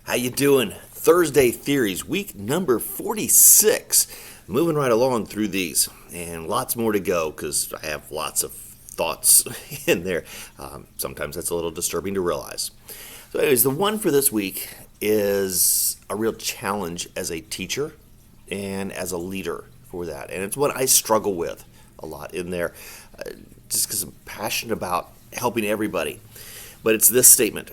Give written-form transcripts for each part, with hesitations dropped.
How you doing? Thursday Theories, week number 46. Moving right along through these, and lots more to go because I have lots of thoughts in there. Sometimes that's a little disturbing to realize. So anyways, the one for this week is a real challenge as a teacher and as a leader for that. And it's what I struggle with a lot in there, just because I'm passionate about helping everybody. But it's this statement: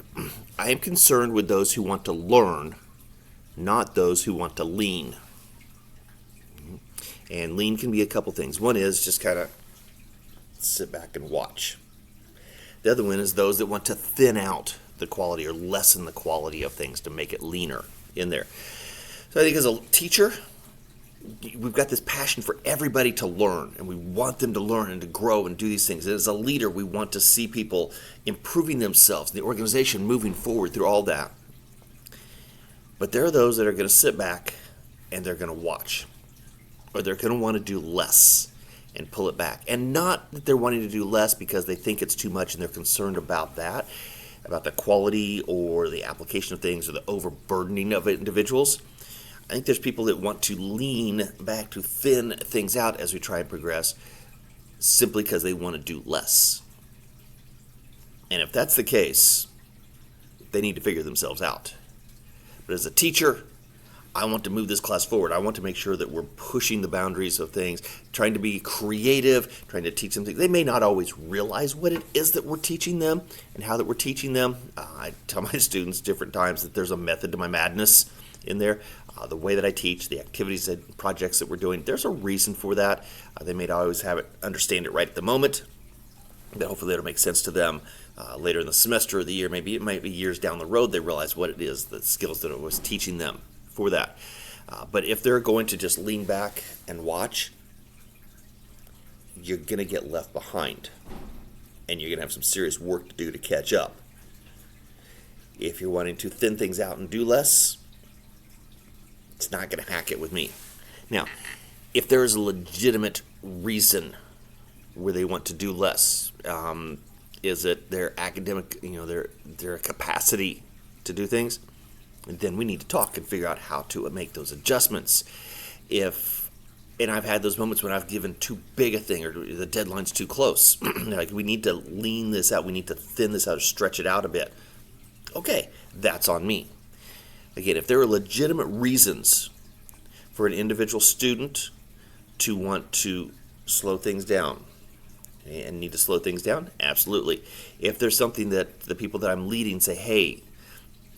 I am concerned with those who want to learn, not those who want to lean. And lean can be a couple things. One is just kind of sit back and watch. The other one is those that want to thin out the quality or lessen the quality of things to make it leaner in there. So I think as a teacher, we've got this passion for everybody to learn, and we want them to learn and to grow and do these things. And as a leader, we want to see people improving themselves, the organization moving forward through all that. But there are those that are going to sit back and they're going to watch, or they're going to want to do less and pull it back. And not that they're wanting to do less because they think it's too much and they're concerned about that, about the quality or the application of things or the overburdening of individuals. I think there's people that want to lean back to thin things out as we try and progress simply because they want to do less. And if that's the case, they need to figure themselves out. But as a teacher, I want to move this class forward. I want to make sure that we're pushing the boundaries of things, trying to be creative, trying to teach them things. They may not always realize what it is that we're teaching them and how that we're teaching them. I tell my students different times that there's a method to my madness in there. The way that I teach, the activities and projects that we're doing, there's a reason for that. They may not always understand it right at the moment, but hopefully it'll make sense to them later in the semester or the year. Maybe it might be years down the road they realize what it is, the skills that I was teaching them for that. But if they're going to just lean back and watch, you're going to get left behind, and you're going to have some serious work to do to catch up. If you're wanting to thin things out and do less, it's not going to hack it with me. Now, if there is a legitimate reason where they want to do less, is it their academic, their capacity to do things? And then we need to talk and figure out how to make those adjustments. And I've had those moments when I've given too big a thing or the deadline's too close. Like, we need to lean this out. We need to thin this out or stretch it out a bit. Okay, that's on me. Again, if there are legitimate reasons for an individual student to want to slow things down and need to slow things down, absolutely. If there's something that the people that I'm leading say, hey,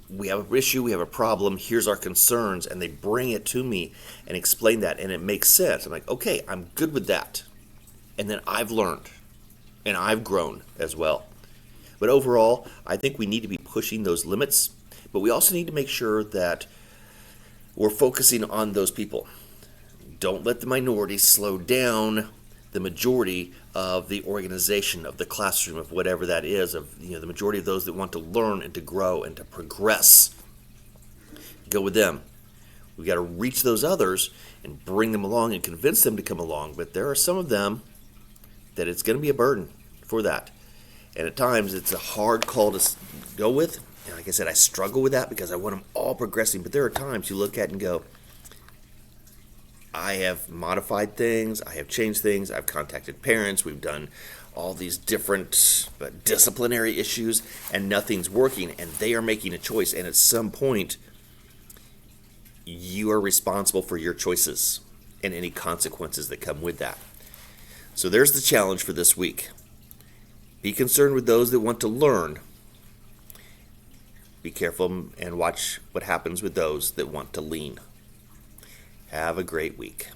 we have an issue, we have a problem, here's our concerns, and they bring it to me and explain that, and it makes sense. I'm like, okay, I'm good with that. And then I've learned, and I've grown as well. But overall, I think we need to be pushing those limits, but we also need to make sure that we're focusing on those people. Don't let the minority slow down the majority of the organization, of the classroom, of whatever that is, of the majority of those that want to learn and to grow and to progress. Go with them. We've got to reach those others and bring them along and convince them to come along. But there are some of them that it's going to be a burden for that. And at times it's a hard call to go with. And like I said, I struggle with that because I want them all progressing. But there are times you look at it and go, I have modified things, I have changed things, I've contacted parents, we've done all these different disciplinary issues, and nothing's working, and they are making a choice. And at some point, you are responsible for your choices and any consequences that come with that. So there's the challenge for this week. Be concerned with those that want to learn. Be careful and watch what happens with those that want to lean. Have a great week.